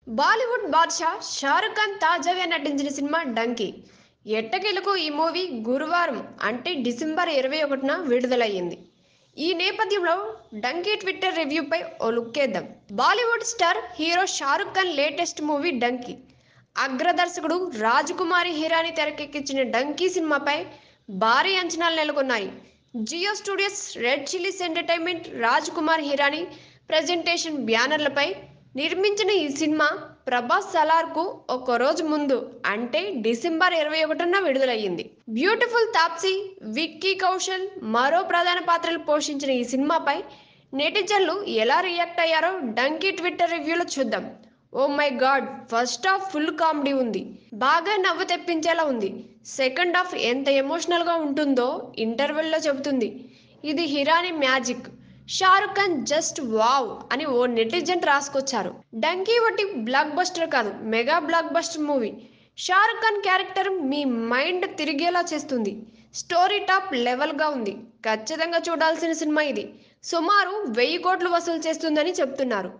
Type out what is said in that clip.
బాలీవుడ్ బాద్‌షా షారుఖ్ ఖాన్ తాజాగా నటించిన cinema 'donkey'. ఎట్టకేలకు ఈ మూవీ గురువారం అంటే డిసెంబర్ 21న విడుదలయ్యింది. ఈ నేపథ్యంలో 'డంకీ' ట్విట్టర్ రివ్యూపై ఓ లుక్కేద్దాం. Bollywood star hero Shahrukh Khan latest movie 'Dunki'. అగ్ర దర్శకుడు రాజకుమారి హిరాని తెరకెక్కించిన 'డంకీ' సినిమాపై భారీ అంచనాలు నెలకొన్నాయి. Jio studios, red chillies entertainment, Rajkumar Hirani presentation బ్యానర్లపై నిర్మించిన ఈ సినిమా ప్రభాస్ సలార్కు ఒక రోజు ముందు అంటే డిసెంబర్ 21న విడుదలయ్యింది. బ్యూటిఫుల్ తాప్సీ, విక్కీ కౌశల్ మరో ప్రధాన పాత్రలు పోషించిన ఈ సినిమాపై నెటిజన్లు ఎలా రియాక్ట్ అయ్యారో 'డంకీ' ట్విట్టర్ రివ్యూలో చూద్దాం. Oh my god, first half full comedy ఉంది. బాగా నవ్వు తెప్పించేలా ఉంది. సెకండ్ హాఫ్ ఎంత ఎమోషనల్గా ఉంటుందో ఇంటర్వెల్లో చెబుతుంది. ఇది Hirani magic. Shahrukh Khan just wow అని ఓ నెటిజన్ రాసుకొచ్చారు. 'డంకీ' ఒకటి బ్లాక్ బస్టర్ కాదు, mega blockbuster movie. Shahrukh Khan character మీ మైండ్ తిరిగేలా చేస్తుంది. స్టోరీ టాప్ లెవెల్గా ఉంది. ఖచ్చితంగా చూడాల్సిన సినిమా ఇది. సుమారు 1000 కోట్లు వసూలు చేస్తుందని చెప్తున్నారు.